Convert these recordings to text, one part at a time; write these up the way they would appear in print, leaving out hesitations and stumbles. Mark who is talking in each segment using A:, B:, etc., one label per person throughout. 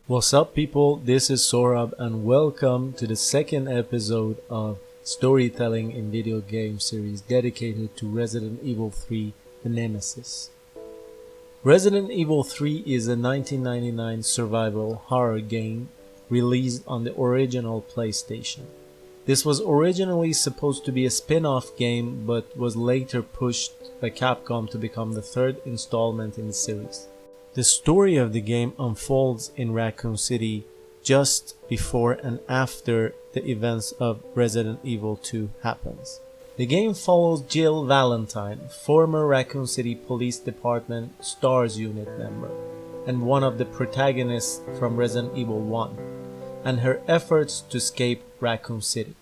A: What's up, people? This is Sorab, and welcome to the second episode of storytelling in video game series dedicated to Resident Evil 3: The Nemesis. Resident Evil 3 is a 1999 survival horror game released on the original PlayStation. This was originally supposed to be a spin-off game, but was later pushed by Capcom to become the third installment in the series. The story of the game unfolds in Raccoon City just before and after the events of Resident Evil 2 happens. The game follows Jill Valentine, former Raccoon City Police Department STARS unit member, and one of the protagonists from Resident Evil 1, and her efforts to escape Raccoon City.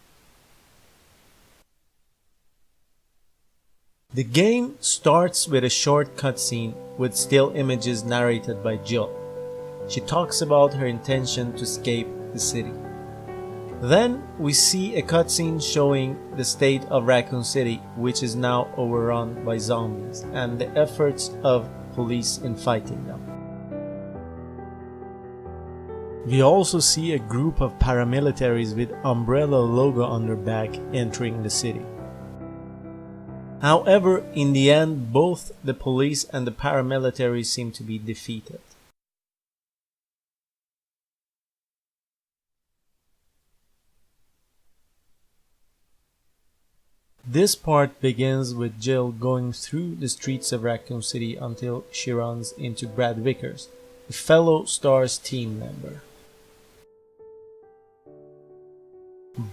A: The game starts with a short cutscene with still images narrated by Jill. She talks about her intention to escape the city. Then we see a cutscene showing the state of Raccoon City, which is now overrun by zombies, and the efforts of police in fighting them. We also see a group of paramilitaries with Umbrella logo on their back entering the city. However, in the end, both the police and the paramilitary seem to be defeated. This part begins with Jill going through the streets of Raccoon City until she runs into Brad Vickers, a fellow STARS team member.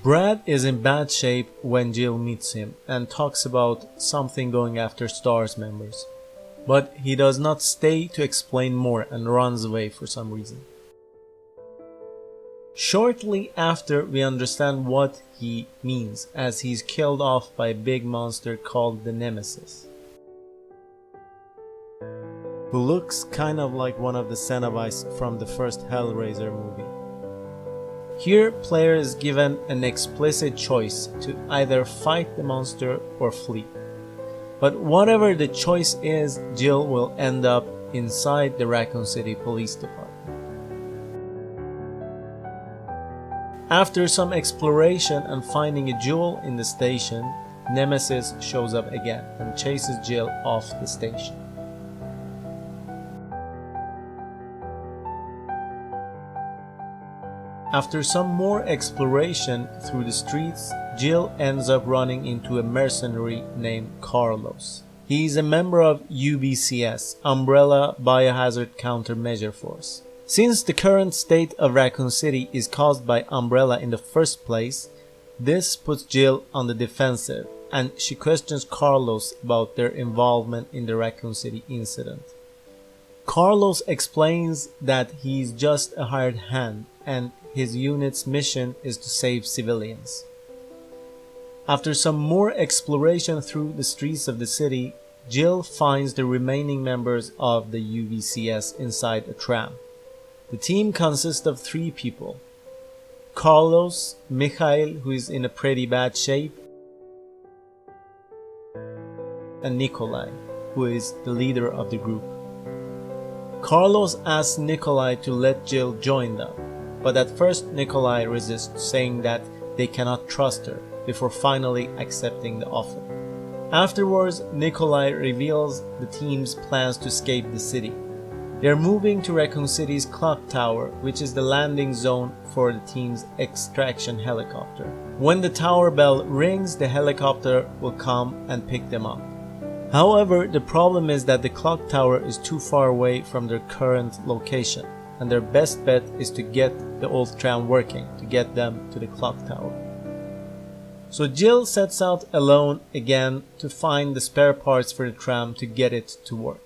A: Brad is in bad shape when Jill meets him and talks about something going after STARS members, but he does not stay to explain more and runs away for some reason. Shortly after, we understand what he means, as he's killed off by a big monster called the Nemesis, who looks kind of like one of the Cenobites from the first Hellraiser movie. Here, player is given an explicit choice to either fight the monster or flee. But whatever the choice is, Jill will end up inside the Raccoon City Police Department. After some exploration and finding a jewel in the station, Nemesis shows up again and chases Jill off the station. After some more exploration through the streets, Jill ends up running into a mercenary named Carlos. He is a member of UBCS, Umbrella Biohazard Countermeasure Force. Since the current state of Raccoon City is caused by Umbrella in the first place, this puts Jill on the defensive, and she questions Carlos about their involvement in the Raccoon City incident. Carlos explains that he's just a hired hand, and his unit's mission is to save civilians. After some more exploration through the streets of the city, Jill finds the remaining members of the UVCS inside a tram. The team consists of 3 people: Carlos, Mikhail, who is in a pretty bad shape, and Nikolai, who is the leader of the group. Carlos asks Nikolai to let Jill join them, but at first Nikolai resists, saying that they cannot trust her, before finally accepting the offer. Afterwards, Nikolai reveals the team's plans to escape the city. They are moving to Raccoon City's clock tower, which is the landing zone for the team's extraction helicopter. When the tower bell rings, the helicopter will come and pick them up. However, the problem is that the clock tower is too far away from their current location, and their best bet is to get the old tram working to get them to the clock tower. So Jill sets out alone again to find the spare parts for the tram to get it to work.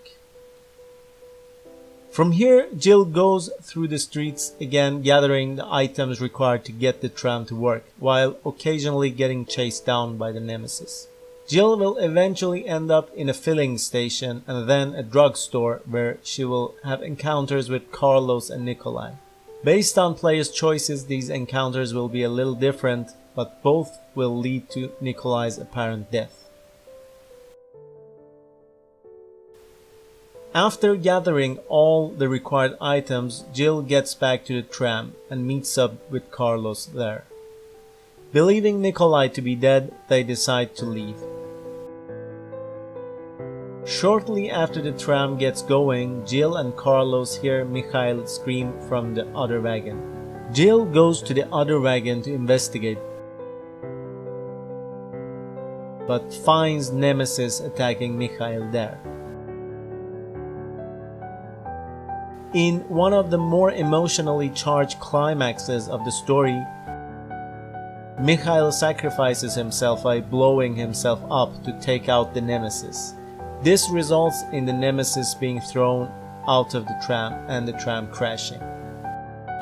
A: From here, Jill goes through the streets again, gathering the items required to get the tram to work, while occasionally getting chased down by the Nemesis. Jill will eventually end up in a filling station and then a drugstore, where she will have encounters with Carlos and Nikolai. Based on players' choices, these encounters will be a little different, but both will lead to Nikolai's apparent death. After gathering all the required items, Jill gets back to the tram and meets up with Carlos there. Believing Nikolai to be dead, they decide to leave. Shortly after the tram gets going, Jill and Carlos hear Mikhail scream from the other wagon. Jill goes to the other wagon to investigate, but finds Nemesis attacking Mikhail there. In one of the more emotionally charged climaxes of the story, Mikhail sacrifices himself by blowing himself up to take out the Nemesis. This results in the Nemesis being thrown out of the tram and the tram crashing.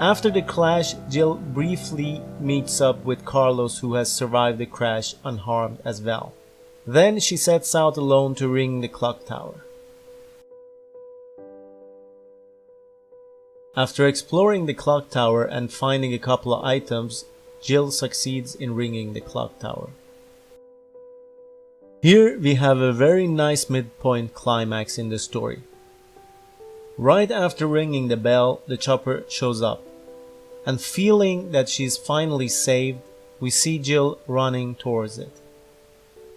A: After the clash, Jill briefly meets up with Carlos, who has survived the crash unharmed as well. Then she sets out alone to ring the clock tower. After exploring the clock tower and finding a couple of items, Jill succeeds in ringing the clock tower. Here we have a very nice midpoint climax in the story. Right after ringing the bell, the chopper shows up, and feeling that she's finally saved, we see Jill running towards it.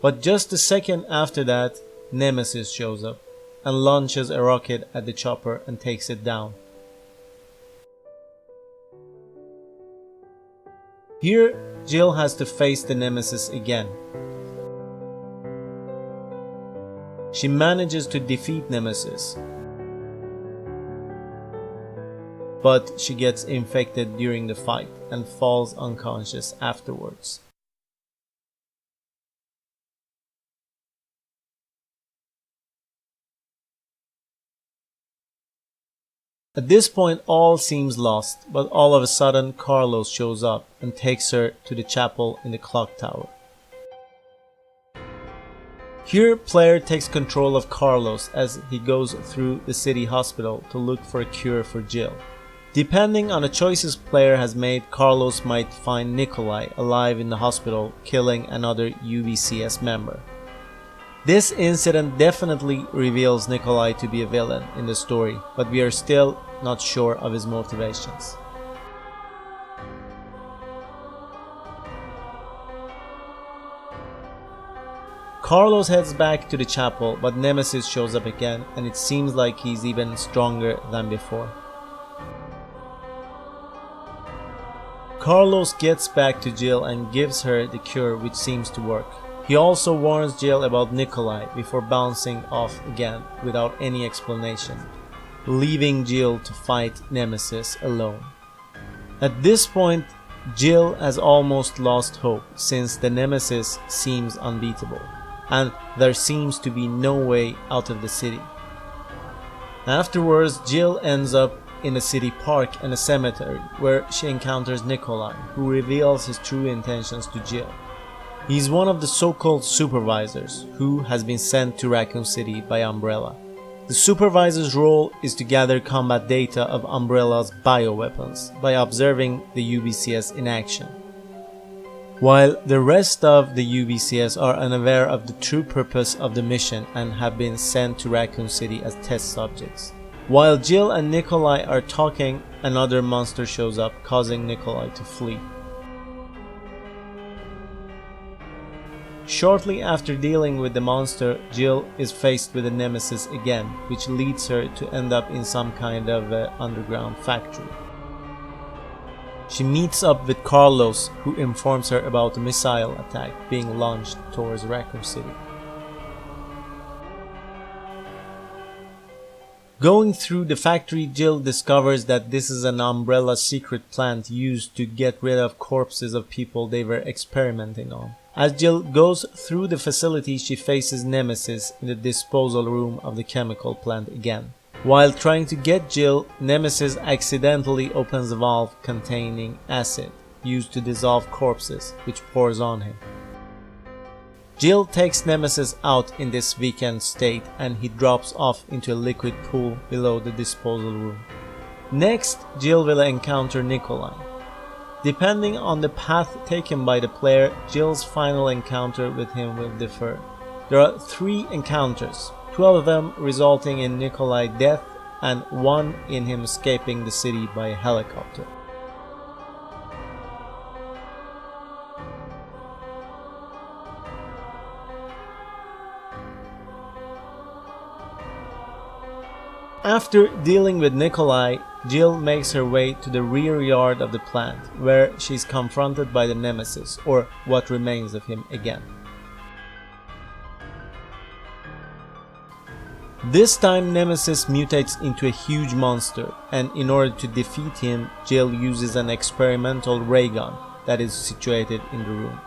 A: But just a second after that, Nemesis shows up and launches a rocket at the chopper and takes it down. Here, Jill has to face the Nemesis again. She manages to defeat Nemesis, but she gets infected during the fight and falls unconscious afterwards. At this point, all seems lost, but all of a sudden Carlos shows up and takes her to the chapel in the clock tower. Here, player takes control of Carlos as he goes through the city hospital to look for a cure for Jill. Depending on the choices player has made, Carlos might find Nikolai alive in the hospital, killing another UBCS member. This incident definitely reveals Nikolai to be a villain in the story, but we are still not sure of his motivations. Carlos heads back to the chapel, but Nemesis shows up again, and it seems like he's even stronger than before. Carlos gets back to Jill and gives her the cure, which seems to work. He also warns Jill about Nikolai before bouncing off again without any explanation, leaving Jill to fight Nemesis alone. At this point, Jill has almost lost hope since the Nemesis seems unbeatable, and there seems to be no way out of the city. Afterwards, Jill ends up in a city park and a cemetery where she encounters Nikolai, who reveals his true intentions to Jill. He's one of the so-called supervisors who has been sent to Raccoon City by Umbrella. The supervisor's role is to gather combat data of Umbrella's bioweapons by observing the UBCS in action, while the rest of the UBCS are unaware of the true purpose of the mission and have been sent to Raccoon City as test subjects. While Jill and Nikolai are talking, another monster shows up, causing Nikolai to flee. Shortly after dealing with the monster, Jill is faced with a Nemesis again, which leads her to end up in some kind of underground factory. She meets up with Carlos, who informs her about a missile attack being launched towards Raccoon City. Going through the factory, Jill discovers that this is an Umbrella secret plant used to get rid of corpses of people they were experimenting on. As Jill goes through the facility, she faces Nemesis in the disposal room of the chemical plant again. While trying to get Jill, Nemesis accidentally opens a valve containing acid used to dissolve corpses, which pours on him. Jill takes Nemesis out in this weakened state and he drops off into a liquid pool below the disposal room. Next, Jill will encounter Nikolai. Depending on the path taken by the player, Jill's final encounter with him will differ. There are 3 encounters, 12 of them resulting in Nikolai's death and 1 in him escaping the city by a helicopter. After dealing with Nikolai, Jill makes her way to the rear yard of the plant, where she's confronted by the Nemesis, or what remains of him again. This time Nemesis mutates into a huge monster, and in order to defeat him, Jill uses an experimental ray gun that is situated in the room.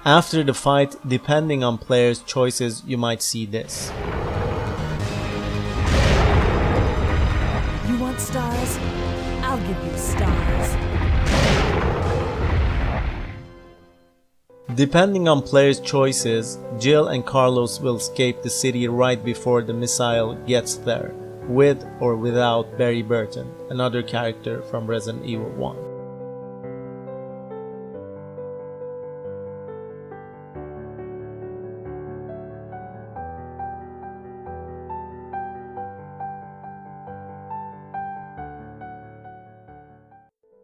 A: After the fight, depending on players' choices, you might see this.
B: You want stars? I'll give you stars.
A: Depending on players' choices, Jill and Carlos will escape the city right before the missile gets there, with or without Barry Burton, another character from Resident Evil 1.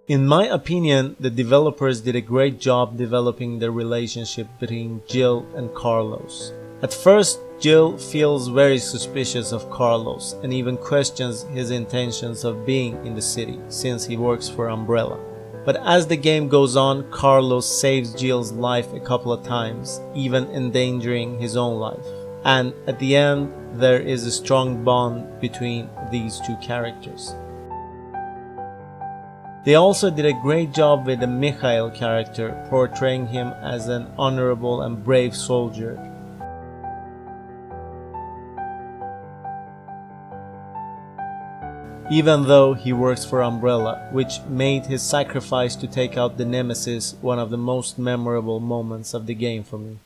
A: In my opinion, the developers did a great job developing the relationship between Jill and Carlos. At first, Jill feels very suspicious of Carlos and even questions his intentions of being in the city since he works for Umbrella. But as the game goes on, Carlos saves Jill's life a couple of times, even endangering his own life. And at the end, there is a strong bond between these two characters. They also did a great job with the Mikhail character, portraying him as an honorable and brave soldier. Even though he works for Umbrella, which made his sacrifice to take out the Nemesis one of the most memorable moments of the game for me.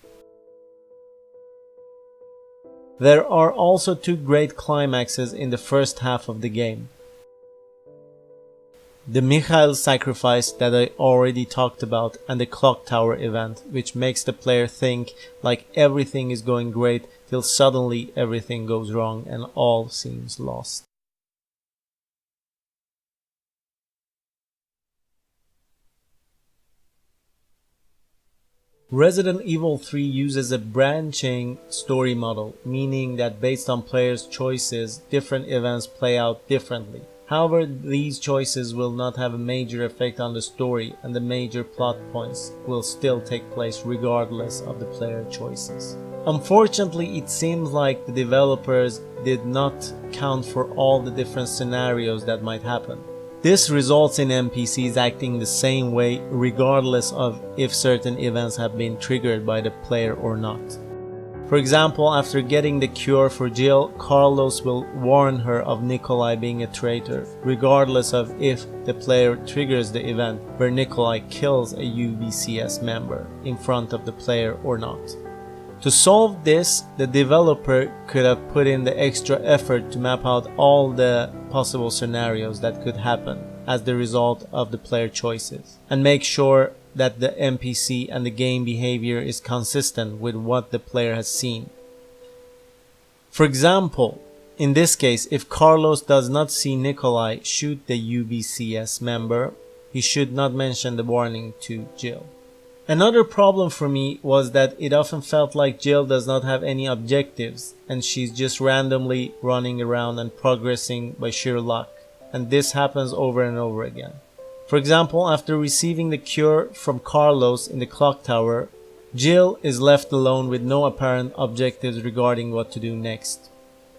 A: There are also 2 great climaxes in the first half of the game. The Mikhail sacrifice that I already talked about, and the clock tower event, which makes the player think like everything is going great till suddenly everything goes wrong and all seems lost. Resident Evil 3 uses a branching story model, meaning that based on players' choices, different events play out differently. However, these choices will not have a major effect on the story, and the major plot points will still take place regardless of the player choices. Unfortunately, it seems like the developers did not count for all the different scenarios that might happen. This results in NPCs acting the same way regardless of if certain events have been triggered by the player or not. For example, after getting the cure for Jill, Carlos will warn her of Nikolai being a traitor, regardless of if the player triggers the event where Nikolai kills a UBCS member in front of the player or not. To solve this, the developer could have put in the extra effort to map out all the possible scenarios that could happen as the result of the player choices, and make sure that the NPC and the game behavior is consistent with what the player has seen. For example, in this case, if Carlos does not see Nikolai shoot the UBCS member, he should not mention the warning to Jill. Another problem for me was that it often felt like Jill does not have any objectives and she's just randomly running around and progressing by sheer luck, and this happens over and over again. For example, after receiving the cure from Carlos in the clock tower, Jill is left alone with no apparent objectives regarding what to do next.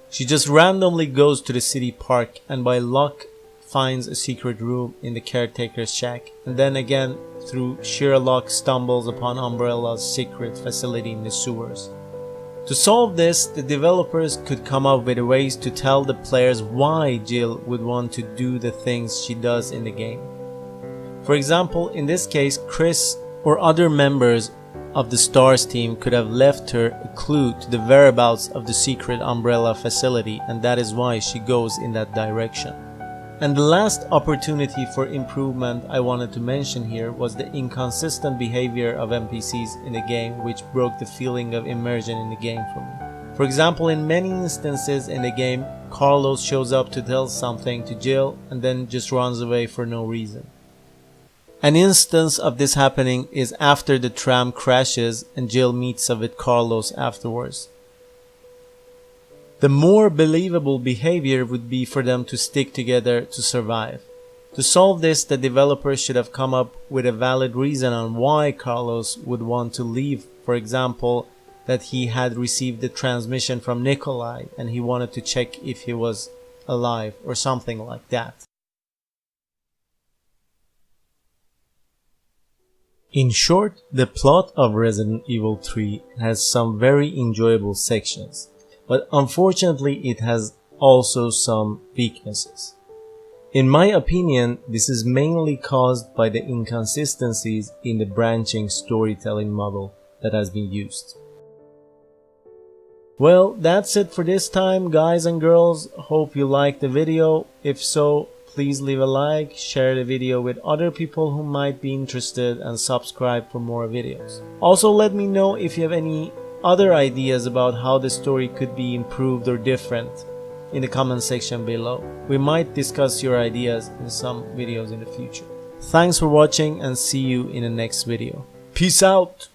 A: She just randomly goes to the city park and by luck finds a secret room in the caretaker's shack, and then again through sheer luck stumbles upon Umbrella's secret facility in the sewers. To solve this, the developers could come up with ways to tell the players why Jill would want to do the things she does in the game. For example, in this case, Chris or other members of the STARS team could have left her a clue to the whereabouts of the secret Umbrella facility, and that is why she goes in that direction. And the last opportunity for improvement I wanted to mention here was the inconsistent behavior of NPCs in the game, which broke the feeling of immersion in the game for me. For example, in many instances in the game, Carlos shows up to tell something to Jill and then just runs away for no reason. An instance of this happening is after the tram crashes and Jill meets up with Carlos afterwards. The more believable behavior would be for them to stick together to survive. To solve this, the developers should have come up with a valid reason on why Carlos would want to leave. For example, that he had received the transmission from Nikolai and he wanted to check if he was alive or something like that. In short, the plot of Resident Evil 3 has some very enjoyable sections, but unfortunately it has also some weaknesses. In my opinion, this is mainly caused by the inconsistencies in the branching storytelling model that has been used. Well, that's it for this time, guys and girls. Hope you liked the video. If so, please leave a like, share the video with other people who might be interested, and subscribe for more videos. Also, let me know if you have any other ideas about how the story could be improved or different in the comment section below. We might discuss your ideas in some videos in the future. Thanks for watching and see you in the next video. Peace out!